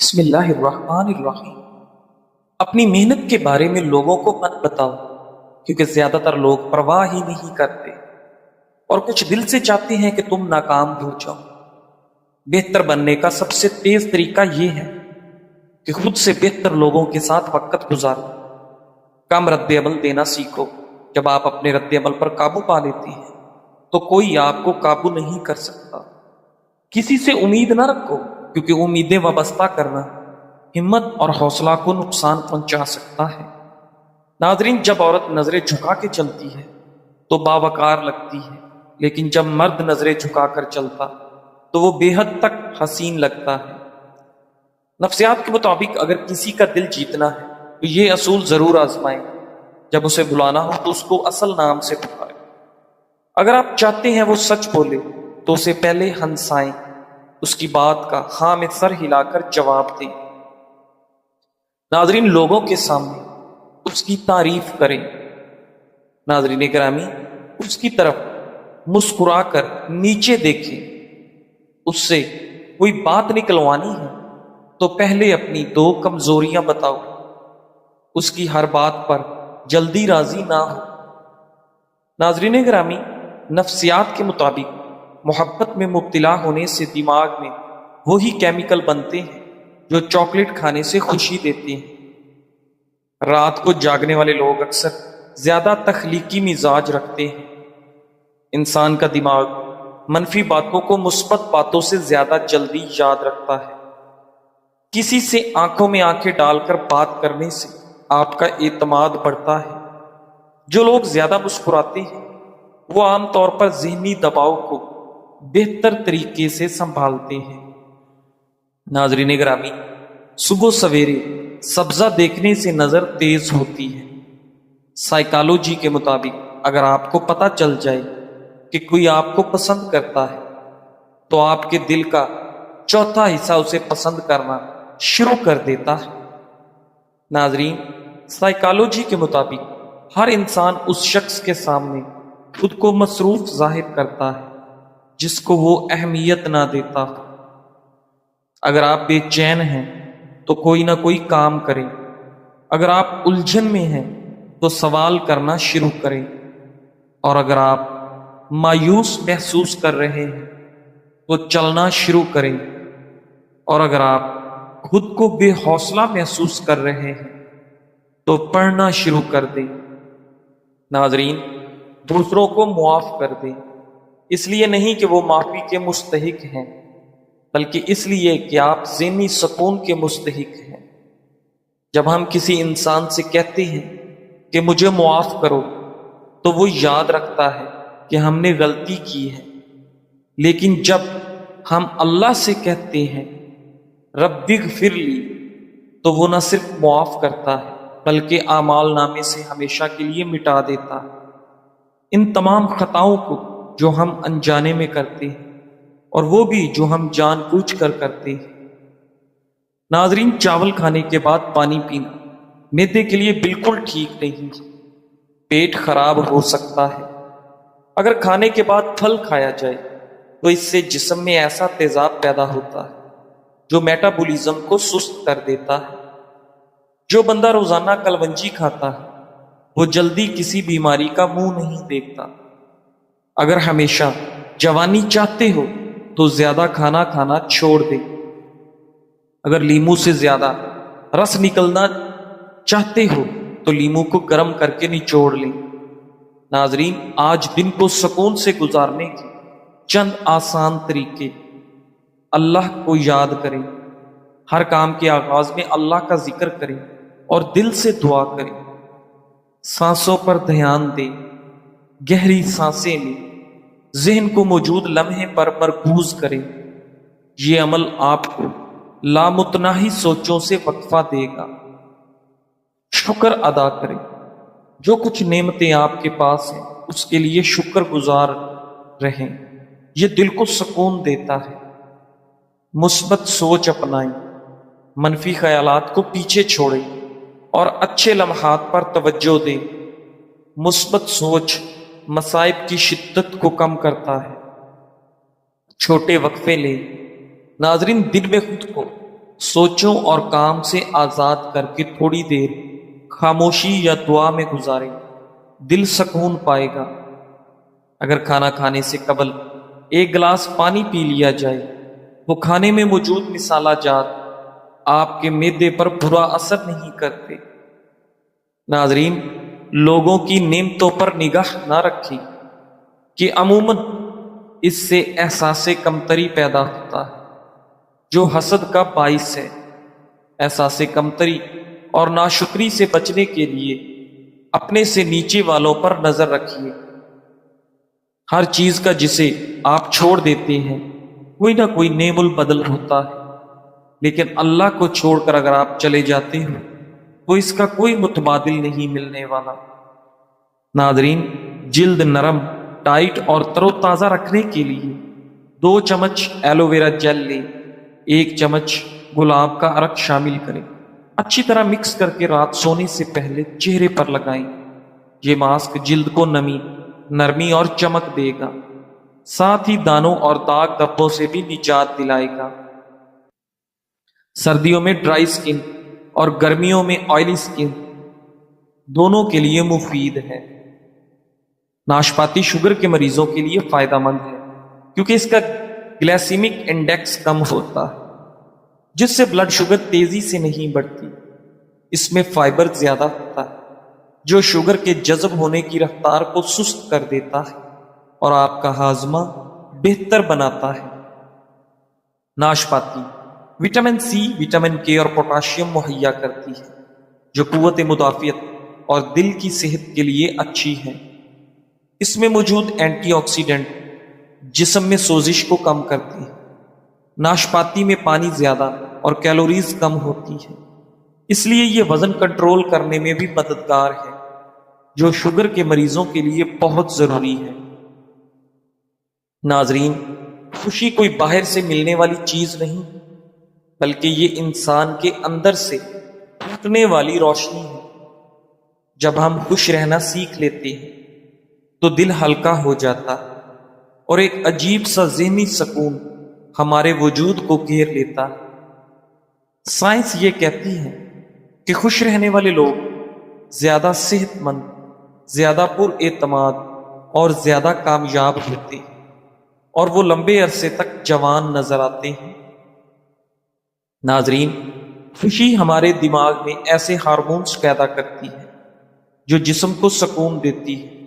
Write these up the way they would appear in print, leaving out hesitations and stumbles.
بسم اللہ الرحمن الرحیم۔ اپنی محنت کے بارے میں لوگوں کو مت بتاؤ، کیونکہ زیادہ تر لوگ پرواہ ہی نہیں کرتے اور کچھ دل سے چاہتے ہیں کہ تم ناکام ہو جاؤ۔ بہتر بننے کا سب سے تیز طریقہ یہ ہے کہ خود سے بہتر لوگوں کے ساتھ وقت گزارو۔ کم رد عمل دینا سیکھو۔ جب آپ اپنے رد عمل پر قابو پا لیتے ہیں تو کوئی آپ کو قابو نہیں کر سکتا۔ کسی سے امید نہ رکھو، کیونکہ امیدیں وابستہ کرنا ہمت اور حوصلہ کو نقصان پہنچا سکتا ہے۔ ناظرین، جب عورت نظریں جھکا کے چلتی ہے تو باوقار لگتی ہے، لیکن جب مرد نظریں جھکا کر چلتا تو وہ بے حد تک حسین لگتا ہے۔ نفسیات کے مطابق اگر کسی کا دل جیتنا ہے تو یہ اصول ضرور آزمائیں۔ جب اسے بلانا ہو تو اس کو اصل نام سے پکاریں۔ اگر آپ چاہتے ہیں وہ سچ بولے تو اسے پہلے ہنسائیں، اس کی بات کا ہاں میں سر ہلا کر جواب دیں۔ ناظرین، لوگوں کے سامنے اس کی تعریف کریں۔ ناظرین گرامی، اس کی طرف مسکرا کر نیچے دیکھیں۔ اس سے کوئی بات نکلوانی ہے تو پہلے اپنی دو کمزوریاں بتاؤ۔ اس کی ہر بات پر جلدی راضی نہ ہو۔ ناظرین گرامی، نفسیات کے مطابق محبت میں مبتلا ہونے سے دماغ میں وہی کیمیکل بنتے ہیں جو چاکلیٹ کھانے سے خوشی دیتے ہیں۔ رات کو جاگنے والے لوگ اکثر زیادہ تخلیقی مزاج رکھتے ہیں۔ انسان کا دماغ منفی باتوں کو مثبت باتوں سے زیادہ جلدی یاد رکھتا ہے۔ کسی سے آنکھوں میں آنکھیں ڈال کر بات کرنے سے آپ کا اعتماد بڑھتا ہے۔ جو لوگ زیادہ مسکراتے ہیں وہ عام طور پر ذہنی دباؤ کو بہتر طریقے سے سنبھالتے ہیں۔ ناظرین گرامی، صبح سویرے سبزہ دیکھنے سے نظر تیز ہوتی ہے۔ سائیکالوجی کے مطابق اگر آپ کو پتہ چل جائے کہ کوئی آپ کو پسند کرتا ہے تو آپ کے دل کا چوتھا حصہ اسے پسند کرنا شروع کر دیتا ہے۔ ناظرین، سائیکالوجی کے مطابق ہر انسان اس شخص کے سامنے خود کو مصروف ظاہر کرتا ہے جس کو وہ اہمیت نہ دیتا۔ اگر آپ بے چین ہیں تو کوئی نہ کوئی کام کریں۔ اگر آپ الجھن میں ہیں تو سوال کرنا شروع کریں، اور اگر آپ مایوس محسوس کر رہے ہیں تو چلنا شروع کریں، اور اگر آپ خود کو بے حوصلہ محسوس کر رہے ہیں تو پڑھنا شروع کر دیں۔ ناظرین، دوسروں کو معاف کر دیں، اس لیے نہیں کہ وہ معافی کے مستحق ہیں، بلکہ اس لیے کہ آپ ذہنی سکون کے مستحق ہیں۔ جب ہم کسی انسان سے کہتے ہیں کہ مجھے معاف کرو تو وہ یاد رکھتا ہے کہ ہم نے غلطی کی ہے، لیکن جب ہم اللہ سے کہتے ہیں رب اغفر لی تو وہ نہ صرف معاف کرتا ہے بلکہ اعمال نامے سے ہمیشہ کے لیے مٹا دیتا ہے۔ ان تمام خطاؤں کو جو ہم انجانے میں کرتے ہیں اور وہ بھی جو ہم جان بوجھ کر کرتے ہیں۔ ناظرین، چاول کھانے کے بعد پانی پینا معدے کے لیے بالکل ٹھیک نہیں۔ پیٹ خراب ہو سکتا ہے۔ اگر کھانے کے بعد پھل کھایا جائے تو اس سے جسم میں ایسا تیزاب پیدا ہوتا ہے جو میٹابولزم کو سست کر دیتا ہے۔ جو بندہ روزانہ کلونجی کھاتا ہے وہ جلدی کسی بیماری کا منہ نہیں دیکھتا۔ اگر ہمیشہ جوانی چاہتے ہو تو زیادہ کھانا کھانا چھوڑ دیں۔ اگر لیمو سے زیادہ رس نکلنا چاہتے ہو تو لیمو کو گرم کر کے نچوڑ لیں۔ ناظرین، آج دن کو سکون سے گزارنے کے چند آسان طریقے۔ اللہ کو یاد کریں۔ ہر کام کے آغاز میں اللہ کا ذکر کریں اور دل سے دعا کریں۔ سانسوں پر دھیان دیں۔ گہری سانسیں لیں۔ ذہن کو موجود لمحے پر مرکوز کریں۔ یہ عمل آپ کو لامتناہی سوچوں سے وقفہ دے گا۔ شکر ادا کریں۔ جو کچھ نعمتیں آپ کے پاس ہیں اس کے لیے شکر گزار رہیں، یہ دل کو سکون دیتا ہے۔ مثبت سوچ اپنائیں۔ منفی خیالات کو پیچھے چھوڑیں اور اچھے لمحات پر توجہ دیں۔ مثبت سوچ مصائب کی شدت کو کم کرتا ہے۔ چھوٹے وقفے لیں۔ ناظرین، دن میں خود کو سوچوں اور کام سے آزاد کر کے تھوڑی دیر خاموشی یا دعا میں گزاریں، دل سکون پائے گا۔ اگر کھانا کھانے سے قبل ایک گلاس پانی پی لیا جائے تو کھانے میں موجود مصالحہ جات آپ کے معدے پر برا اثر نہیں کرتے۔ ناظرین، لوگوں کی نعمتوں پر نگاہ نہ رکھیں کہ عموماً اس سے احساس کمتری پیدا ہوتا ہے جو حسد کا باعث ہے۔ احساس کمتری اور ناشکری سے بچنے کے لیے اپنے سے نیچے والوں پر نظر رکھیے۔ ہر چیز کا جسے آپ چھوڑ دیتے ہیں کوئی نہ کوئی نعم البدل ہوتا ہے، لیکن اللہ کو چھوڑ کر اگر آپ چلے جاتے ہو تو اس کا کوئی متبادل نہیں ملنے والا۔ ناظرین، جلد نرم، ٹائٹ اور تر و تازہ رکھنے کے لیے 2 چمچ ایلو ویرا جیل لیں، 1 چمچ گلاب کا عرق شامل کریں، اچھی طرح مکس کر کے رات سونے سے پہلے چہرے پر لگائیں۔ یہ ماسک جلد کو نرمی اور چمک دے گا، ساتھ ہی دانوں اور داغ دھبوں سے بھی نجات دلائے گا۔ سردیوں میں ڈرائی سکن اور گرمیوں میں آئلی سکن دونوں کے لیے مفید ہے۔ ناشپاتی شوگر کے مریضوں کے لیے فائدہ مند ہے کیونکہ اس کا گلائسیمک انڈیکس کم ہوتا ہے جس سے بلڈ شوگر تیزی سے نہیں بڑھتی۔ اس میں فائبر زیادہ ہوتا ہے جو شوگر کے جذب ہونے کی رفتار کو سست کر دیتا ہے اور آپ کا ہاضمہ بہتر بناتا ہے۔ ناشپاتی وٹامن سی، وٹامن کے اور پوٹاشیم مہیا کرتی ہے جو قوت مدافعت اور دل کی صحت کے لیے اچھی ہے۔ اس میں موجود اینٹی آکسیڈنٹ جسم میں سوزش کو کم کرتی ہے۔ ناشپاتی میں پانی زیادہ اور کیلوریز کم ہوتی ہے، اس لیے یہ وزن کنٹرول کرنے میں بھی مددگار ہے جو شوگر کے مریضوں کے لیے بہت ضروری ہے۔ ناظرین، خوشی کوئی باہر سے ملنے والی چیز نہیں بلکہ یہ انسان کے اندر سے پھوٹنے والی روشنی ہے۔ جب ہم خوش رہنا سیکھ لیتے ہیں تو دل ہلکا ہو جاتا ہے اور ایک عجیب سا ذہنی سکون ہمارے وجود کو گھیر لیتا ہے۔ سائنس یہ کہتی ہے کہ خوش رہنے والے لوگ زیادہ صحت مند، زیادہ پر اعتماد اور زیادہ کامیاب ہوتے ہیں اور وہ لمبے عرصے تک جوان نظر آتے ہیں۔ ناظرین، خوشی ہمارے دماغ میں ایسے ہارمونز پیدا کرتی ہے جو جسم کو سکون دیتی ہے،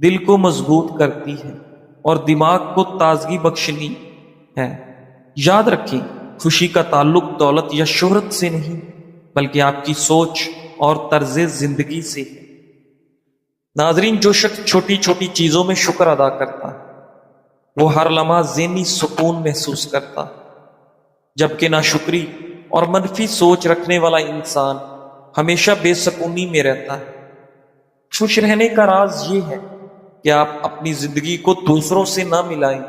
دل کو مضبوط کرتی ہے اور دماغ کو تازگی بخشنی ہے۔ یاد رکھیں، خوشی کا تعلق دولت یا شہرت سے نہیں بلکہ آپ کی سوچ اور طرز زندگی سے ہے۔ ناظرین، جو شخص چھوٹی چھوٹی چیزوں میں شکر ادا کرتا ہے وہ ہر لمحہ ذہنی سکون محسوس کرتا ہے، جبکہ ناشکری اور منفی سوچ رکھنے والا انسان ہمیشہ بے سکونی میں رہتا ہے۔ خوش رہنے کا راز یہ ہے کہ آپ اپنی زندگی کو دوسروں سے نہ ملائیں،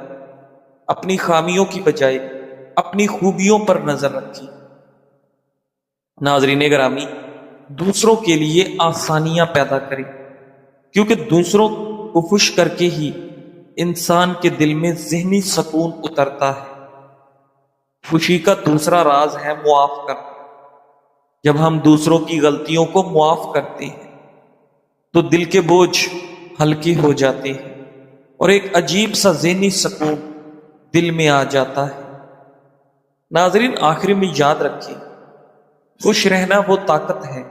اپنی خامیوں کی بجائے اپنی خوبیوں پر نظر رکھیں۔ ناظرین گرامی، دوسروں کے لیے آسانیاں پیدا کریں کیونکہ دوسروں کو خوش کر کے ہی انسان کے دل میں ذہنی سکون اترتا ہے۔ خوشی کا دوسرا راز ہے معاف کرنا۔ جب ہم دوسروں کی غلطیوں کو معاف کرتے ہیں تو دل کے بوجھ ہلکے ہو جاتے ہیں اور ایک عجیب سا ذہنی سکون دل میں آ جاتا ہے۔ ناظرین، آخر میں یاد رکھیں، خوش رہنا وہ طاقت ہے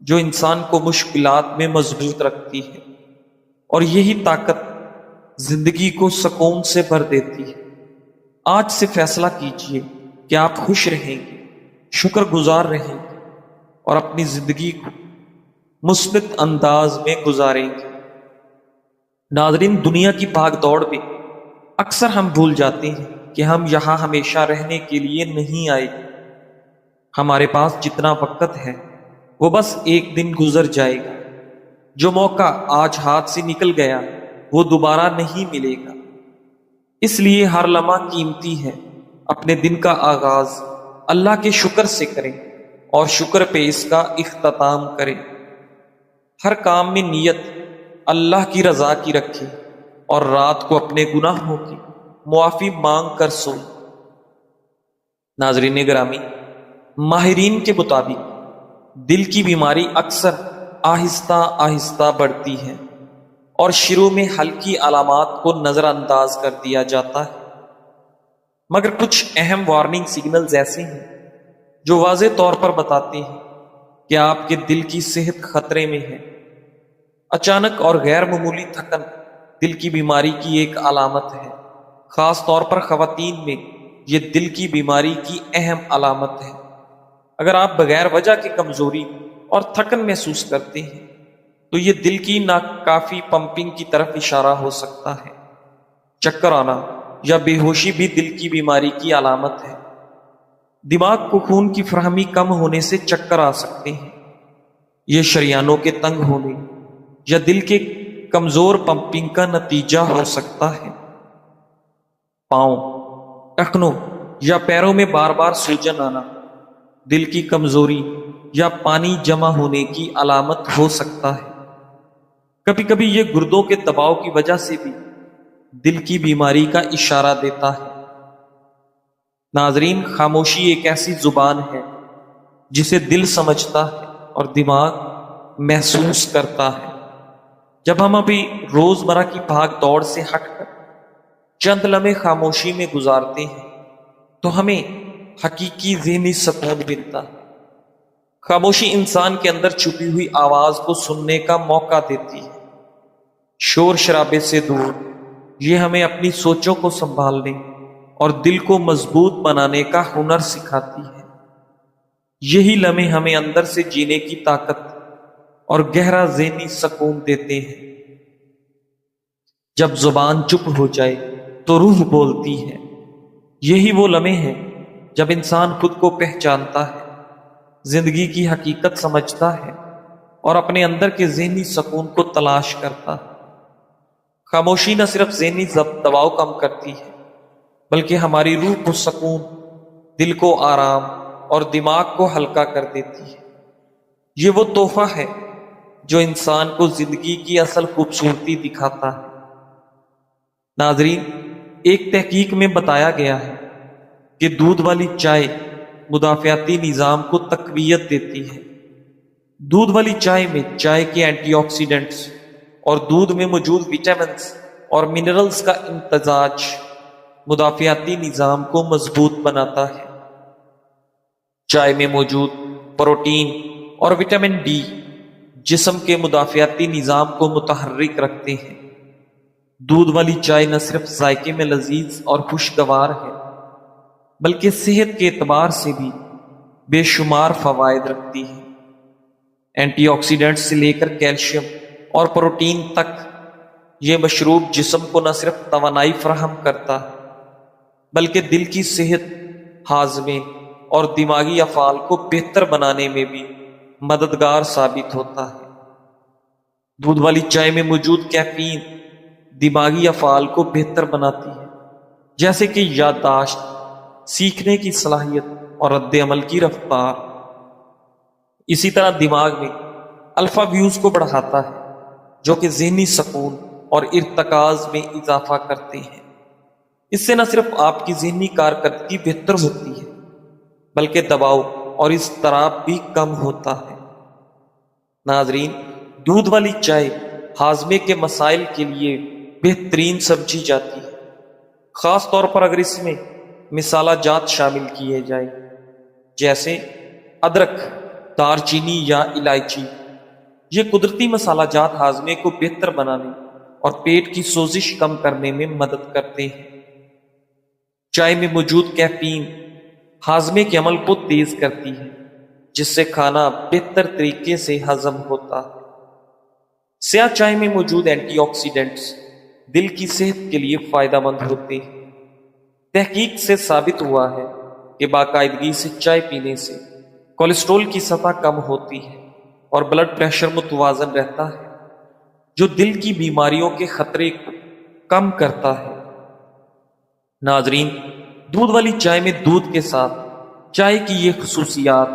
جو انسان کو مشکلات میں مضبوط رکھتی ہے اور یہی طاقت زندگی کو سکون سے بھر دیتی ہے۔ آج سے فیصلہ کیجئے کہ آپ خوش رہیں گے، شکر گزار رہیں گے اور اپنی زندگی کو مثبت انداز میں گزاریں گے۔ ناظرین، دنیا کی بھاگ دوڑ میں اکثر ہم بھول جاتے ہیں کہ ہم یہاں ہمیشہ رہنے کے لیے نہیں آئے۔ ہمارے پاس جتنا وقت ہے وہ بس ایک دن گزر جائے گا۔ جو موقع آج ہاتھ سے نکل گیا وہ دوبارہ نہیں ملے گا، اس لیے ہر لمحہ قیمتی ہے۔ اپنے دن کا آغاز اللہ کے شکر سے کریں اور شکر پہ اس کا اختتام کریں۔ ہر کام میں نیت اللہ کی رضا کی رکھیں اور رات کو اپنے گناہوں کی معافی مانگ کر سوئیں۔ ناظرین گرامی، ماہرین کے مطابق دل کی بیماری اکثر آہستہ آہستہ بڑھتی ہے اور شروع میں ہلکی علامات کو نظر انداز کر دیا جاتا ہے، مگر کچھ اہم وارننگ سگنلز ایسے ہیں جو واضح طور پر بتاتے ہیں کہ آپ کے دل کی صحت خطرے میں ہے۔ اچانک اور غیر معمولی تھکن دل کی بیماری کی ایک علامت ہے، خاص طور پر خواتین میں یہ دل کی بیماری کی اہم علامت ہے۔ اگر آپ بغیر وجہ کی کمزوری اور تھکن محسوس کرتے ہیں تو یہ دل کی ناکافی پمپنگ کی طرف اشارہ ہو سکتا ہے۔ چکر آنا یا بے ہوشی بھی دل کی بیماری کی علامت ہے۔ دماغ کو خون کی فراہمی کم ہونے سے چکر آ سکتے ہیں۔ یہ شریانوں کے تنگ ہونے یا دل کے کمزور پمپنگ کا نتیجہ ہو سکتا ہے۔ پاؤں، ٹخنوں یا پیروں میں بار بار سوجن آنا دل کی کمزوری یا پانی جمع ہونے کی علامت ہو سکتا ہے۔ کبھی کبھی یہ گردوں کے دباؤ کی وجہ سے بھی دل کی بیماری کا اشارہ دیتا ہے۔ ناظرین، خاموشی ایک ایسی زبان ہے جسے دل سمجھتا ہے اور دماغ محسوس کرتا ہے۔ جب ہم ابھی روزمرہ کی بھاگ دوڑ سے ہٹ کر چند لمحے خاموشی میں گزارتے ہیں تو ہمیں حقیقی ذہنی سکون ملتا ہے۔ خاموشی انسان کے اندر چھپی ہوئی آواز کو سننے کا موقع دیتی ہے۔ شور شرابے سے دور یہ ہمیں اپنی سوچوں کو سنبھالنے اور دل کو مضبوط بنانے کا ہنر سکھاتی ہے۔ یہی لمحے ہمیں اندر سے جینے کی طاقت اور گہرا ذہنی سکون دیتے ہیں۔ جب زبان چپ ہو جائے تو روح بولتی ہے۔ یہی وہ لمحے ہیں جب انسان خود کو پہچانتا ہے، زندگی کی حقیقت سمجھتا ہے اور اپنے اندر کے ذہنی سکون کو تلاش کرتا ہے۔ خاموشی نہ صرف ذہنی دباؤ کم کرتی ہے بلکہ ہماری روح کو سکون، دل کو آرام اور دماغ کو ہلکا کر دیتی ہے۔ یہ وہ تحفہ ہے جو انسان کو زندگی کی اصل خوبصورتی دکھاتا ہے۔ ناظرین، ایک تحقیق میں بتایا گیا ہے کہ دودھ والی چائے مدافعتی نظام کو تقویت دیتی ہے۔ دودھ والی چائے میں چائے کے اینٹی آکسیڈنٹس اور دودھ میں موجود وٹامنز اور منرلز کا امتزاج مدافعتی نظام کو مضبوط بناتا ہے۔ چائے میں موجود پروٹین اور وٹامن ڈی جسم کے مدافعتی نظام کو متحرک رکھتے ہیں۔ دودھ والی چائے نہ صرف ذائقے میں لذیذ اور خوشگوار ہے بلکہ صحت کے اعتبار سے بھی بے شمار فوائد رکھتی ہے۔ اینٹی آکسیڈنٹ سے لے کر کیلشیم اور پروٹین تک یہ مشروب جسم کو نہ صرف توانائی فراہم کرتا ہے بلکہ دل کی صحت، ہاضمے اور دماغی افعال کو بہتر بنانے میں بھی مددگار ثابت ہوتا ہے۔ دودھ والی چائے میں موجود کیفین دماغی افعال کو بہتر بناتی ہے، جیسے کہ یادداشت، سیکھنے کی صلاحیت اور رد عمل کی رفتار۔ اسی طرح دماغ میں الفا ویوز کو بڑھاتا ہے جو کہ ذہنی سکون اور ارتکاز میں اضافہ کرتے ہیں۔ اس سے نہ صرف آپ کی ذہنی کارکردگی بہتر ہوتی ہے بلکہ دباؤ اور اضطراب بھی کم ہوتا ہے۔ ناظرین، دودھ والی چائے ہاضمے کے مسائل کے لیے بہترین سمجھی جاتی ہے، خاص طور پر اگر اس میں مصالحہ جات شامل کیے جائیں جیسے ادرک، دار چینی یا الائچی۔ یہ قدرتی مصالحہ جات ہاضمے کو بہتر بنانے اور پیٹ کی سوزش کم کرنے میں مدد کرتے ہیں۔ چائے میں موجود کیفین ہاضمے کے عمل کو تیز کرتی ہے جس سے کھانا بہتر طریقے سے ہضم ہوتا ہے۔ سیاہ چائے میں موجود اینٹی آکسیڈنٹس دل کی صحت کے لیے فائدہ مند ہوتے ہیں۔ تحقیق سے ثابت ہوا ہے کہ باقاعدگی سے چائے پینے سے کولیسٹرول کی سطح کم ہوتی ہے اور بلڈ پریشر متوازن رہتا ہے، جو دل کی بیماریوں کے خطرے کو کم کرتا ہے۔ ناظرین، دودھ والی چائے میں دودھ کے ساتھ چائے کی یہ خصوصیات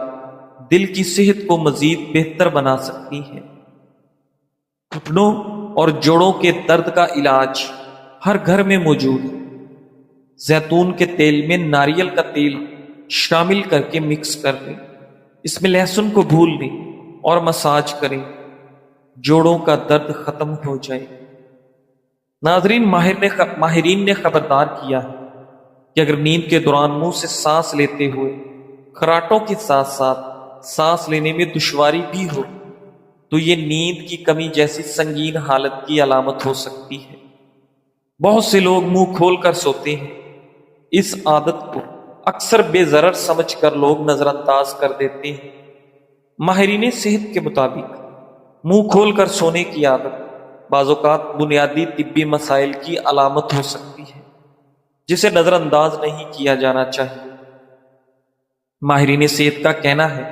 دل کی صحت کو مزید بہتر بنا سکتی ہیں۔ گھٹنوں اور جوڑوں کے درد کا علاج ہر گھر میں موجود ہے۔ زیتون کے تیل میں ناریل کا تیل شامل کر کے مکس کر لیں۔ اس میں لہسن کو بھون لیں اور مساج کریں، جوڑوں کا درد ختم ہو جائے۔ ناظرین، ماہرین نے خبردار کیا ہے کہ اگر نیند کے دوران منہ سے سانس لیتے ہوئے خراٹوں کے ساتھ ساتھ سانس لینے میں دشواری بھی ہو تو یہ نیند کی کمی جیسی سنگین حالت کی علامت ہو سکتی ہے۔ بہت سے لوگ منہ کھول کر سوتے ہیں۔ اس عادت کو اکثر بے ضرر سمجھ کر لوگ نظر انداز کر دیتے ہیں۔ ماہرین صحت کے مطابق منہ کھول کر سونے کی عادت بعض اوقات بنیادی طبی مسائل کی علامت ہو سکتی ہے، جسے نظر انداز نہیں کیا جانا چاہیے۔ ماہرین صحت کا کہنا ہے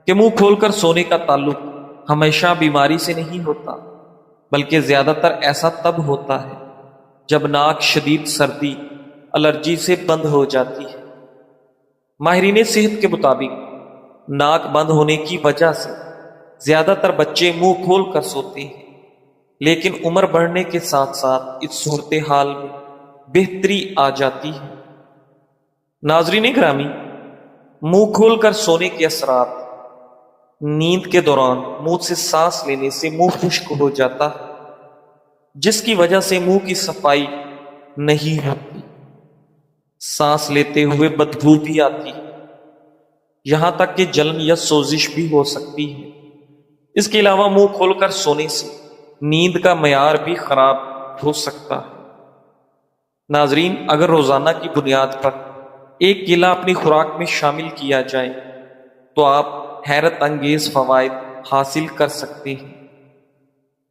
کہ منہ کھول کر سونے کا تعلق ہمیشہ بیماری سے نہیں ہوتا، بلکہ زیادہ تر ایسا تب ہوتا ہے جب ناک شدید سردی، الرجی سے بند ہو جاتی ہے۔ ماہرین صحت کے مطابق ناک بند ہونے کی وجہ سے زیادہ تر بچے منہ کھول کر سوتے ہیں، لیکن عمر بڑھنے کے ساتھ ساتھ اس صورتحال میں بہتری آ جاتی ہے۔ ناظرین گرامی، منہ کھول کر سونے کے اثرات: نیند کے دوران منہ سے سانس لینے سے منہ خشک ہو جاتا ہے، جس کی وجہ سے منہ کی صفائی نہیں ہوتی۔ سانس لیتے ہوئے بدبو بھی آتی ہے، یہاں تک کہ جلن یا سوزش بھی ہو سکتی ہے۔ اس کے علاوہ منہ کھول کر سونے سے نیند کا معیار بھی خراب ہو سکتا ہے۔ ناظرین، اگر روزانہ کی بنیاد پر ایک کیلا اپنی خوراک میں شامل کیا جائے تو آپ حیرت انگیز فوائد حاصل کر سکتے ہیں۔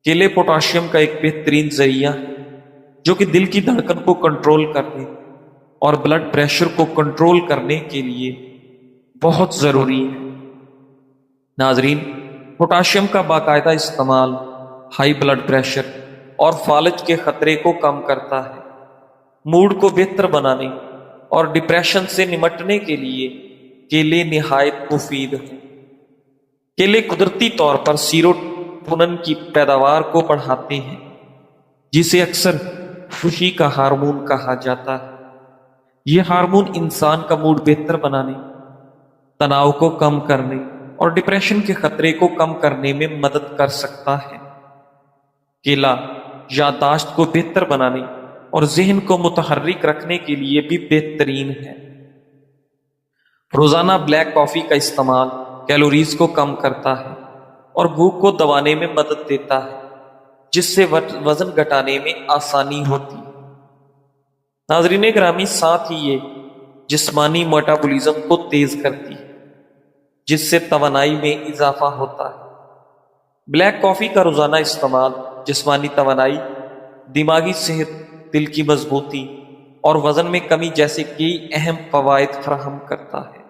کیلے پوٹاشیم کا ایک بہترین ذریعہ ہے جو کہ دل کی دھڑکن کو کنٹرول کرنے اور بلڈ پریشر کو کنٹرول کرنے کے لیے بہت ضروری ہے۔ ناظرین، پوٹاشیم کا باقاعدہ استعمال ہائی بلڈ پریشر اور فالج کے خطرے کو کم کرتا ہے، موڈ کو بہتر بنانے اور ڈپریشن سے نمٹنے کے لیے کیلے نہایت مفید ہیں۔ کیلے قدرتی طور پر سیروٹونن کی پیداوار کو بڑھاتے ہیں، جسے اکثر خوشی کا ہارمون کہا جاتا ہے۔ یہ ہارمون انسان کا موڈ بہتر بنانے، تناؤ کو کم کرنے اور ڈپریشن کے خطرے کو کم کرنے میں مدد کر سکتا ہے۔ کیلا یادداشت کو بہتر بنانے اور ذہن کو متحرک رکھنے کے لیے بھی بہترین ہے۔ روزانہ بلیک کافی کا استعمال کیلوریز کو کم کرتا ہے اور بھوک کو دبانے میں مدد دیتا ہے، جس سے وزن گھٹانے میں آسانی ہوتی ہے۔ ناظرین گرامی، ساتھ ہی یہ جسمانی میٹابولزم کو تیز کرتی ہے، جس سے توانائی میں اضافہ ہوتا ہے۔ بلیک کافی کا روزانہ استعمال جسمانی توانائی، دماغی صحت، دل کی مضبوطی اور وزن میں کمی جیسے کئی اہم فوائد فراہم کرتا ہے۔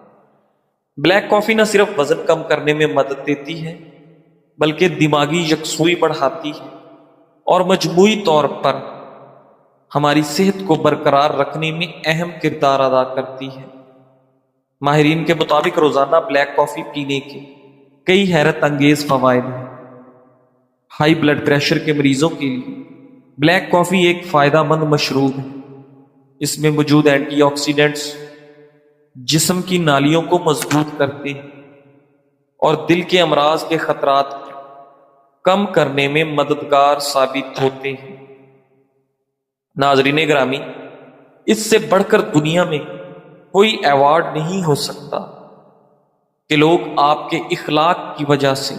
بلیک کافی نہ صرف وزن کم کرنے میں مدد دیتی ہے بلکہ دماغی یکسوئی بڑھاتی ہے اور مجموعی طور پر ہماری صحت کو برقرار رکھنے میں اہم کردار ادا کرتی ہے۔ ماہرین کے مطابق روزانہ بلیک کافی پینے کے کئی حیرت انگیز فوائد ہیں۔ ہائی بلڈ پریشر کے مریضوں کے لیے بلیک کافی ایک فائدہ مند مشروب ہے۔ اس میں موجود اینٹی آکسیڈنٹس جسم کی نالیوں کو مضبوط کرتے ہیں اور دل کے امراض کے خطرات کو کم کرنے میں مددگار ثابت ہوتے ہیں۔ ناظرین گرامی، اس سے بڑھ کر دنیا میں کوئی ایوارڈ نہیں ہو سکتا کہ لوگ آپ کے اخلاق کی وجہ سے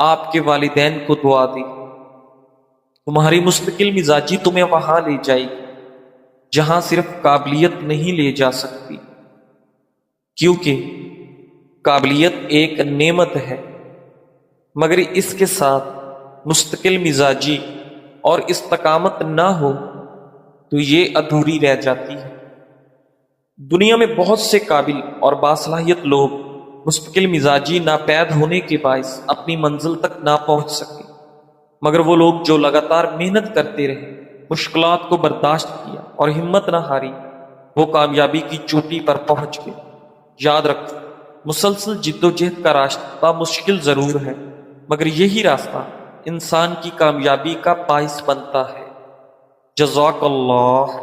آپ کے والدین کو دعا دیں۔ تمہاری مستقل مزاجی تمہیں وہاں لے جائے گی جہاں صرف قابلیت نہیں لے جا سکتی، کیونکہ قابلیت ایک نعمت ہے، مگر اس کے ساتھ مستقل مزاجی اور استقامت نہ ہو تو یہ ادھوری رہ جاتی ہے۔ دنیا میں بہت سے قابل اور باصلاحیت لوگ مستقل مزاجی ناپید ہونے کے باعث اپنی منزل تک نہ پہنچ سکے، مگر وہ لوگ جو لگاتار محنت کرتے رہے، مشکلات کو برداشت کیا اور ہمت نہ ہاری، وہ کامیابی کی چوٹی پر پہنچ گئے۔ یاد رکھو، مسلسل جد و جہد کا راستہ مشکل ضرور ہے، مگر یہی راستہ انسان کی کامیابی کا باعث بنتا ہے۔ جزاک اللہ۔